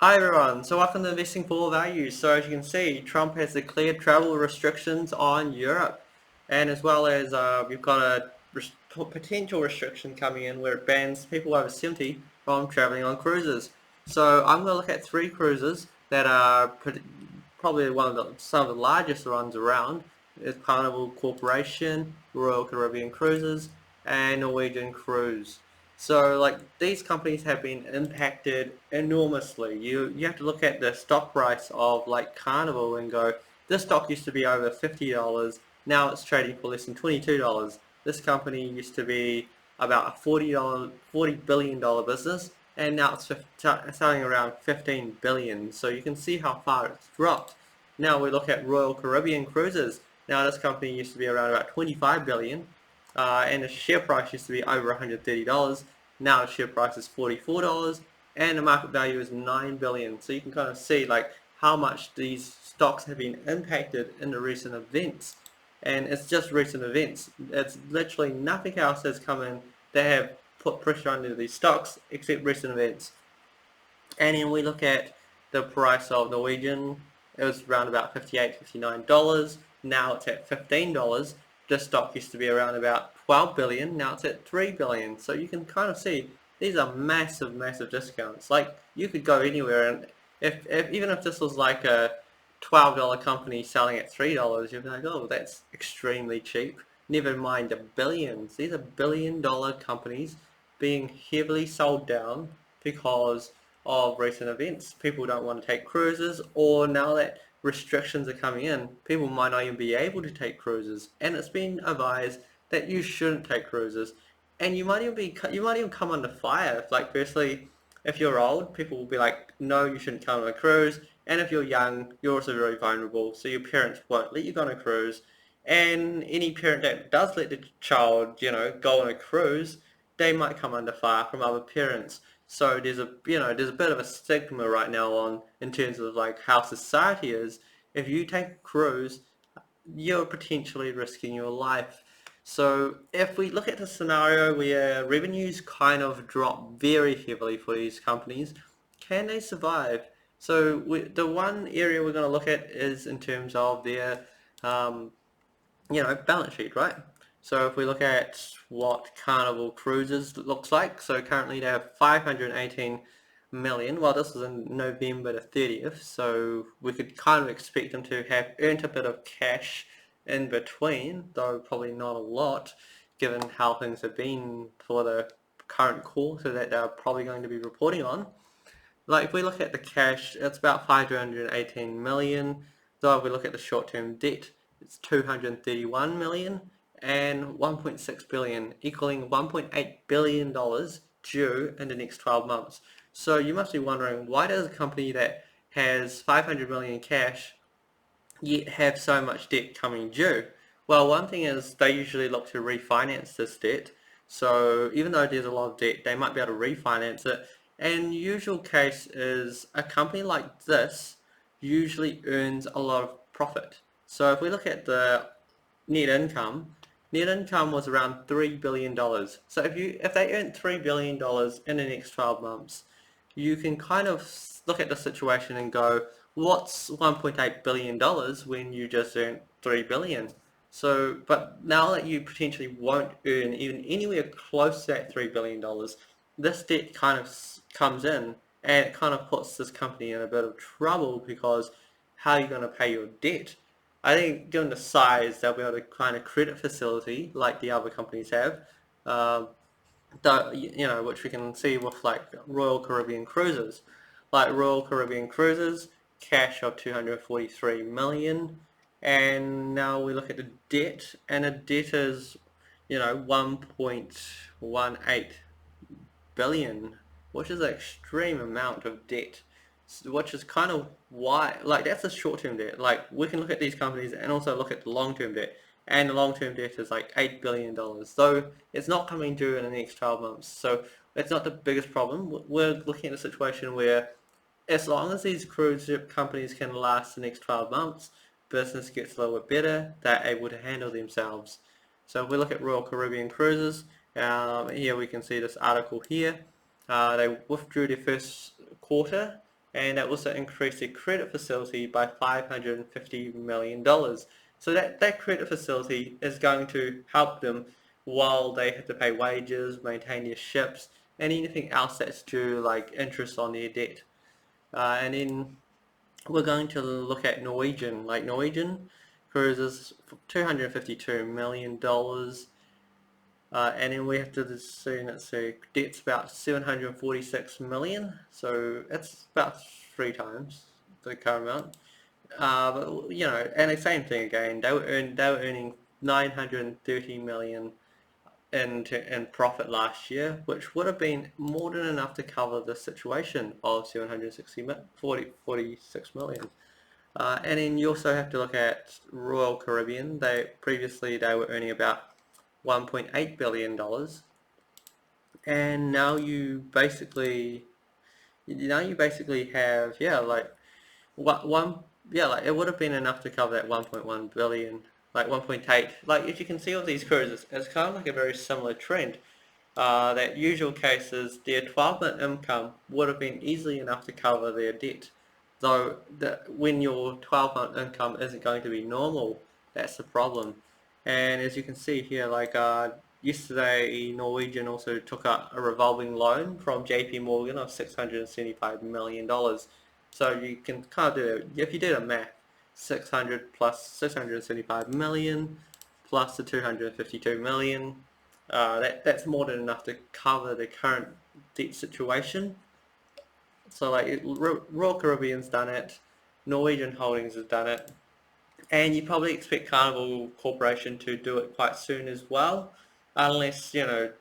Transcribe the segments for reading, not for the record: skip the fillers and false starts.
Hi everyone, so welcome to Investing for Value. So as you can see, Trump has declared travel restrictions on Europe, and as well as we've got a potential restriction coming in where it bans people over 70 from traveling on cruises. So I'm going to look at three cruises that are probably some of the largest ones around. It's Carnival Corporation, Royal Caribbean Cruises, and Norwegian Cruise. So like these companies have been impacted enormously. You have to look at the stock price of like Carnival and go, this stock used to be over $50, now it's trading for less than $22. This company used to be about a $40 billion business, and now it's selling around 15 billion. So you can see how far it's dropped. Now we look at Royal Caribbean Cruises. Now this company used to be around about 25 billion, and the share price used to be over $130. Now the share price is $44, and the market value is 9 billion. So you can kind of see like how much these stocks have been impacted in the recent events. And it's just recent events. It's literally nothing else has come in that have put pressure under these stocks except recent events. And then we look at the price of Norwegian. It was around about $58, $59. Now it's at $15. This stock used to be around about 12 billion. Now it's at 3 billion. So you can kind of see these are massive, massive discounts. Like you could go anywhere, and if even if this was like a $12 company selling at $3, you'd be like, oh, that's extremely cheap. Never mind the billions. These are billion-dollar companies being heavily sold down because of recent events. People don't want to take cruises, or now that restrictions are coming in, people might not even be able to take cruises. And it's been advised that you shouldn't take cruises, and you might even come under fire. Like firstly, if you're old, people will be like, no, you shouldn't come on a cruise. And if you're young, you're also very vulnerable, so your parents won't let you go on a cruise. And any parent that does let the child, go on a cruise, they might come under fire from other parents. So there's a bit of a stigma right now on in terms of like how society is. If you take a cruise, you're potentially risking your life. So if we look at the scenario where revenues kind of drop very heavily for these companies, can they survive? So the one area we're going to look at is in terms of their um, balance sheet, right? So if we look at what Carnival Cruises looks like, so currently they have 518 million. Well, this was in November the 30th, so we could kind of expect them to have earned a bit of cash in between, though probably not a lot, given how things have been for the current quarter that they're probably going to be reporting on. Like if we look at the cash, it's about 518 million. Though if we look at the short-term debt, it's 231 million and 1.6 billion, equaling 1.8 billion dollars due in the next 12 months. So you must be wondering, why does a company that has 500 million cash yet have so much debt coming due? Well, one thing is they usually look to refinance this debt. So even though there's a lot of debt, they might be able to refinance it. And usual case is a company like this usually earns a lot of profit. So if we look at the net income, net income was around $3 billion. So if they earn $3 billion in the next 12 months, you can kind of look at the situation and go, what's $1.8 billion when you just earned $3 billion? So, but now that you potentially won't earn even anywhere close to that $3 billion, this debt kind of comes in, and it kind of puts this company in a bit of trouble because how are you going to pay your debt? I think given the size, they'll be able to kind of credit facility like the other companies have. Um, which we can see with like Royal Caribbean Cruises. Like Royal Caribbean Cruises, cash of 243 million, and now we look at the debt, and the debt is, 1.18 billion, which is an extreme amount of debt. Which is kind of why, like, that's a short-term debt. Like, we can look at these companies and also look at the long-term debt, and the long-term debt is like $8 billion. So it's not coming due in the next 12 months. So it's not the biggest problem. We're looking at a situation where, as long as these cruise ship companies can last the next 12 months, business gets a little bit better. They're able to handle themselves. So if we look at Royal Caribbean Cruises, here we can see this article here. They withdrew their first quarter, and that also increased their credit facility by $550 million. So that credit facility is going to help them while they have to pay wages, maintain their ships, and anything else that's due, like interest on their debt. And then we're going to look at Norwegian. Like Norwegian cruises $252 million. And then we have to see, let's see, debt's about 746 million, so it's about 3 times the current amount. But you know, and the same thing again, they were earning 930 million in profit last year, which would have been more than enough to cover the situation of 46 million. And then you also have to look at Royal Caribbean. Previously they were earning about $1.8 billion, and now you basically have, yeah, like what one yeah, like it would have been enough to cover that 1.1 billion, like 1.8. Like if you can see all these cruises, it's kind of like a very similar trend. That usual cases, their 12-month income would have been easily enough to cover their debt. Though when your 12-month income isn't going to be normal, that's the problem. And as you can see here, like yesterday, Norwegian also took up a revolving loan from JP Morgan of $675 million. So you can kind of do, if you do the math, 600 plus 675 million plus the 252 million, that's more than enough to cover the current debt situation. So like Royal Caribbean's done it, Norwegian Holdings has done it, and you probably expect Carnival Corporation to do it quite soon as well, unless you know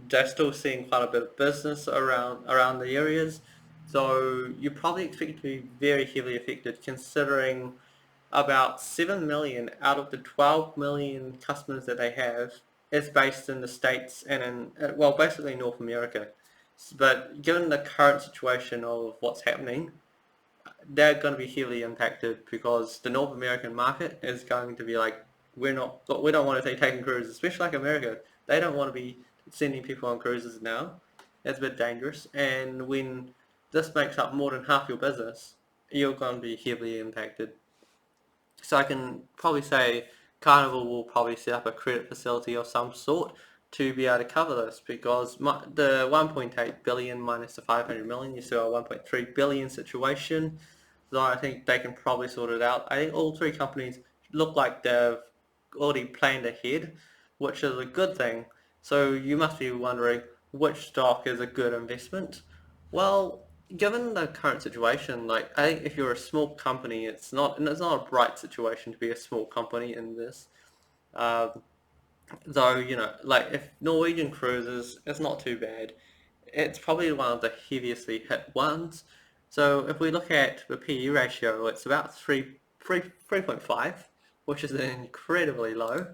they're still seeing quite a bit of business around the areas. So you probably expect it to be very heavily affected, considering about 7 million out of the 12 million customers that they have is based in the States and in, well, basically North America. But given the current situation of what's happening, they're going to be heavily impacted because the North American market is going to be like, we don't want to take taking cruises, especially like America. They don't want to be sending people on cruises now. It's a bit dangerous. And when this makes up more than half your business, you're going to be heavily impacted. So I can probably say Carnival will probably set up a credit facility of some sort to be able to cover this, because the 1.8 billion minus the 500 million, you still have a 1.3 billion situation. So I think they can probably sort it out. I think all three companies look like they've already planned ahead, which is a good thing. So you must be wondering which stock is a good investment. Well, given the current situation, like I think if you're a small company, it's not a bright situation to be a small company in this. Um, Though, you know, like if Norwegian cruises, it's not too bad. It's probably one of the heaviously hit ones. So if we look at the PE ratio, it's about 3.5, which is incredibly low.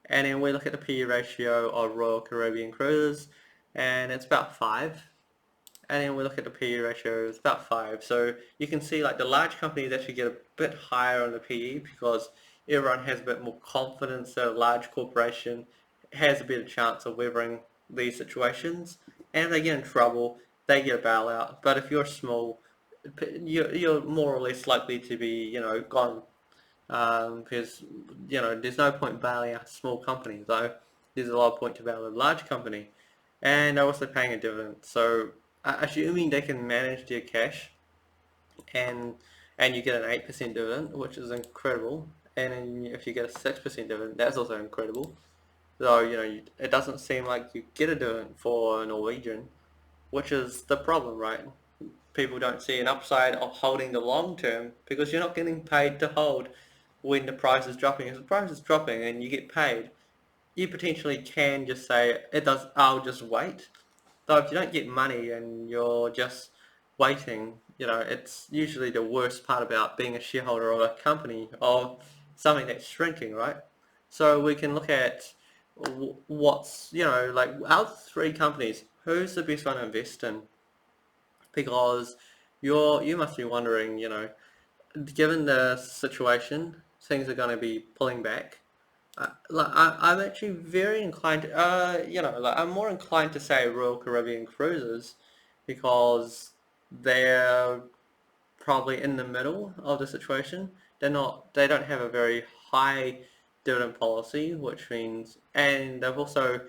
And then we look at the PE ratio of Royal Caribbean cruises, and it's about 5. And then we look at the PE ratio, it's about 5. So you can see like the large companies actually get a bit higher on the PE because everyone has a bit more confidence that a large corporation has a better chance of weathering these situations. And if they get in trouble, they get a bailout. But if you're small, you're more or less likely to be, you know, gone. Because, you know, there's no point bailing out a small company, though there's a lot of point to bail a large company. And they're also paying a dividend. So assuming they can manage their cash, and you get an 8% dividend, which is incredible, and then if you get a 6% dividend, that's also incredible. So you know, it doesn't seem like you get a dividend for Norwegian, which is the problem, right? People don't see an upside of holding the long term because you're not getting paid to hold when the price is dropping. If the price is dropping and you get paid, you potentially can just say I'll just wait. Though if you don't get money and you're just waiting, you know, it's usually the worst part about being a shareholder of a company of something that's shrinking, right? So we can look at what's, you know, like out of 3 companies, who's the best one to invest in? Because you must be wondering, you know, given the situation, things are going to be pulling back. I'm actually very inclined to, you know, like I'm more inclined to say Royal Caribbean Cruises because they're probably in the middle of the situation. They don't have a very high dividend policy, which means, and they've also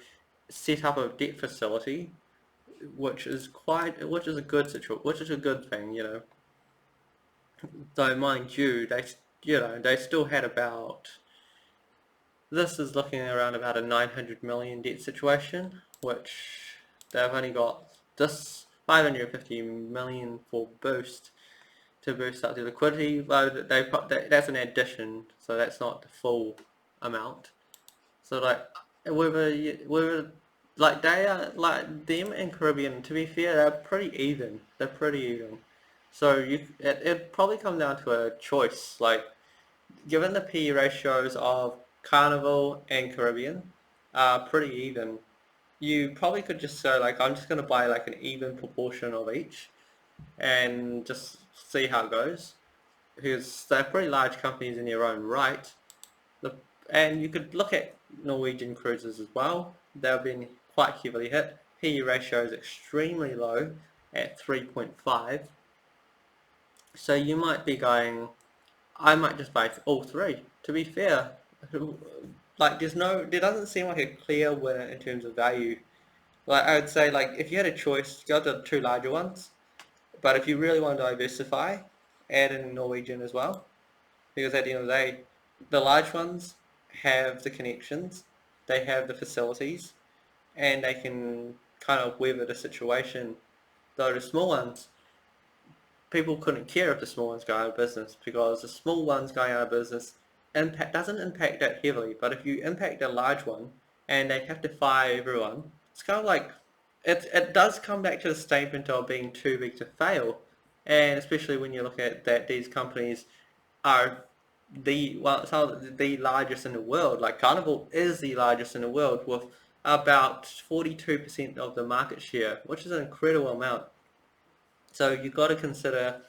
set up a debt facility, which is a good which is a good thing, you know. Though mind you, they still had about, this is looking around about a 900 million debt situation, which they've only got this 550 million for boost to boost up the liquidity. Though that's an addition, so that's not the full amount. So like whether like they are like them and Caribbean. To be fair, they're pretty even. They're pretty even. So it probably comes down to a choice. Like given the P ratios of Carnival and Caribbean are pretty even, you probably could just say like I'm just gonna buy like an even proportion of each and just see how it goes. Because they're pretty large companies in their own right. The, and you could look at Norwegian cruises as well. They've been quite heavily hit. PE ratio is extremely low at 3.5. So you might be going, I might just buy all three. To be fair, like there doesn't seem like a clear winner in terms of value. Like I would say, like if you had a choice, go to the two larger ones. But if you really want to diversify, add in Norwegian as well. Because at the end of the day, the large ones have the connections, they have the facilities, and they can kind of weather the situation. Though the small ones, people couldn't care if the small ones go out of business because the small ones going out of business doesn't impact that heavily. But if you impact a large one and they have to fire everyone, it's kind of like it does come back to the statement of being too big to fail, and especially when you look at that these companies are some of the largest in the world. Like Carnival is the largest in the world with about 42% of the market share, which is an incredible amount. So you've got to consider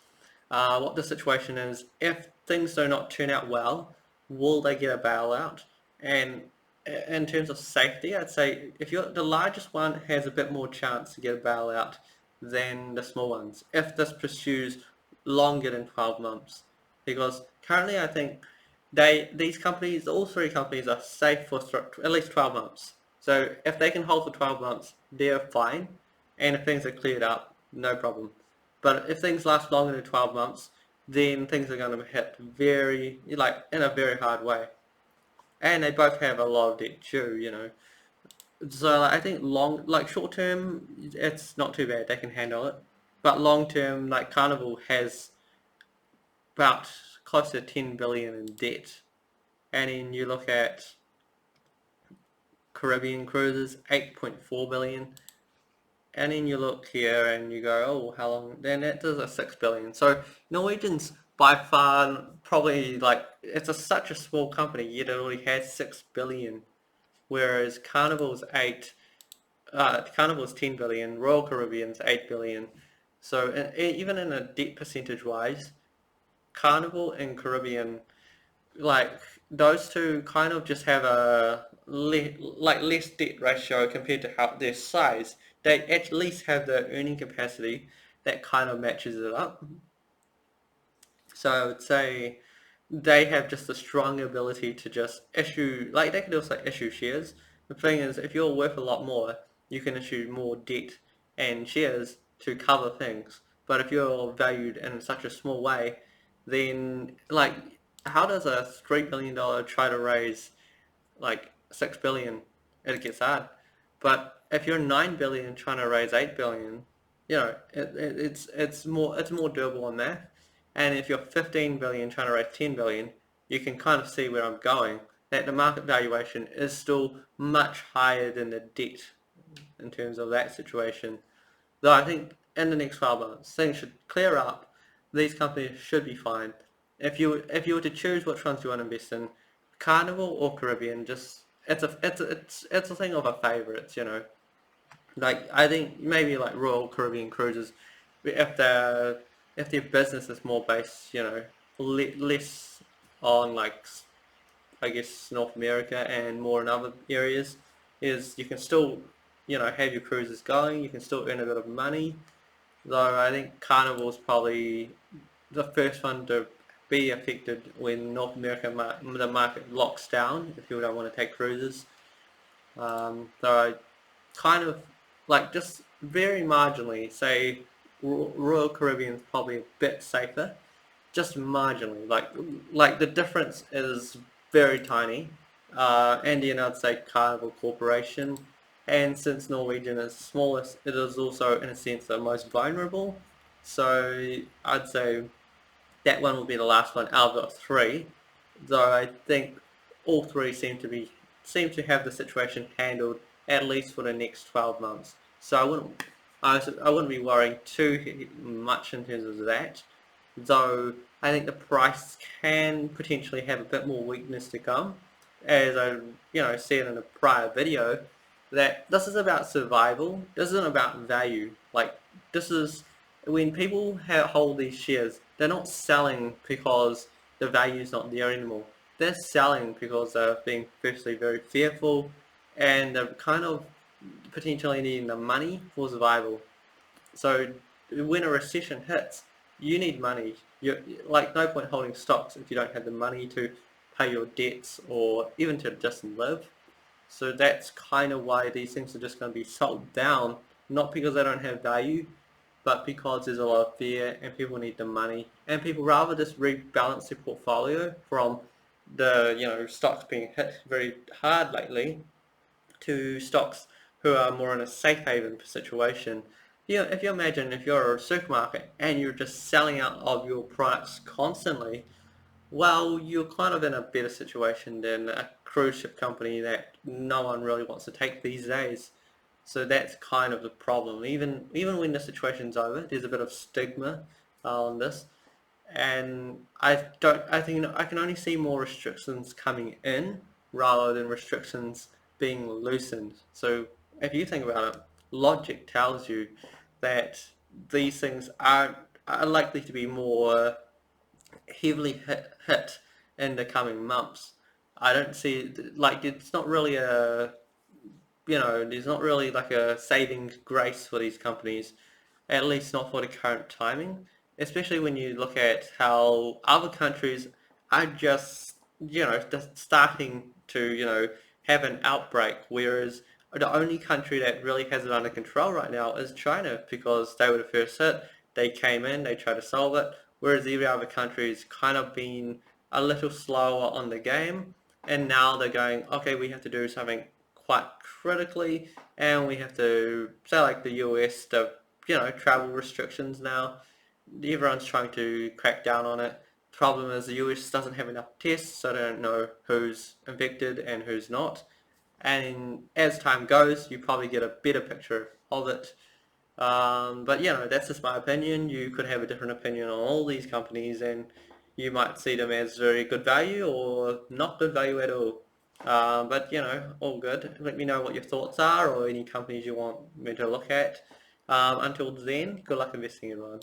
what the situation is. If things do not turn out well, will they get a bailout? And in terms of safety, I'd say if the largest one has a bit more chance to get a bailout than the small ones, if this pursues longer than 12 months. Because currently I think all three companies are safe for at least 12 months. So if they can hold for 12 months, they're fine. And if things are cleared up, no problem. But if things last longer than 12 months, then things are going to hit in a very hard way. And they both have a lot of debt too, you know. So I think short term, it's not too bad. They can handle it. But long term, like Carnival has about close to 10 billion in debt. And then you look at Caribbean cruises, 8.4 billion. And then you look here and you go, oh, how long? Then that does a 6 billion. So Norwegian's by far probably like such a small company, yet it already has 6 billion, whereas Carnival's 10 billion, Royal Caribbean's 8 billion. So even in a debt percentage wise, Carnival and Caribbean, like those two kind of just have a less debt ratio compared to how their size. They at least have the earning capacity that kind of matches it up. So I would say they have just a strong ability to just issue, like they can also issue shares. The thing is, if you're worth a lot more, you can issue more debt and shares to cover things. But if you're valued in such a small way, then like how does a $3 billion try to raise like 6 billion? It gets hard. But if you're 9 billion trying to raise 8 billion, you know it's more doable on that. And if you're 15 billion trying to raise 10 billion, you can kind of see where I'm going. That the market valuation is still much higher than the debt in terms of that situation. Though I think in the next 12 months things should clear up. These companies should be fine. If you were to choose which ones you want to invest in, Carnival or Caribbean, just it's a thing of a favourites, you know. Like I think maybe like Royal Caribbean cruises, if their business is more based, you know, less on like I guess North America and more in other areas, is you can still, you know, have your cruises going. You can still earn a bit of money. Though I think Carnival's probably the first one to be affected when North America the market locks down if people don't want to take cruises. So I kind of like just very marginally say Royal Caribbean's probably a bit safer, just marginally. Like the difference is very tiny. And then I'd say Carnival Corporation, and since Norwegian is the smallest, it is also in a sense the most vulnerable. So I'd say that one will be the last one out of the three. Though I think all three seem to have the situation handled at least for the next 12 months. So I wouldn't be worrying too much in terms of that. Though I think the price can potentially have a bit more weakness to come, as I said in a prior video, that this is about survival. This isn't about value. Like this is when people hold these shares, they're not selling because the value is not there anymore. They're selling because they're being firstly very fearful, and they're kind of potentially needing the money for survival. So when a recession hits, you need money. You're like no point holding stocks if you don't have the money to pay your debts or even to just live. So that's kind of why these things are just going to be sold down, not because they don't have value, but because there's a lot of fear and people need the money, and people rather just rebalance their portfolio from the stocks being hit very hard lately to stocks who are more in a safe haven situation. If you imagine if you're a supermarket and you're just selling out of your products constantly, well, you're kind of in a better situation than a cruise ship company that no one really wants to take these days. So that's kind of the problem. Even when the situation's over, there's a bit of stigma on this, and I think I can only see more restrictions coming in rather than restrictions being loosened. So if you think about it, logic tells you that these things are likely to be more heavily hit in the coming months. I don't see like it's not really a there's not really like a saving grace for these companies, at least not for the current timing, especially when you look at how other countries are just, just starting to, have an outbreak, whereas the only country that really has it under control right now is China because they were the first hit. They came in, they tried to solve it, whereas every other country has kind of been a little slower on the game, and now they're going, okay, we have to do something quite critically, and we have to say like the US, the travel restrictions now. Everyone's trying to crack down on it. Problem is the US doesn't have enough tests, so they don't know who's infected and who's not. And as time goes, you probably get a better picture of it. But that's just my opinion. You could have a different opinion on all these companies, and you might see them as very good value or not good value at all. But all good. Let me know what your thoughts are or any companies you want me to look at. Until then, good luck investing, everyone.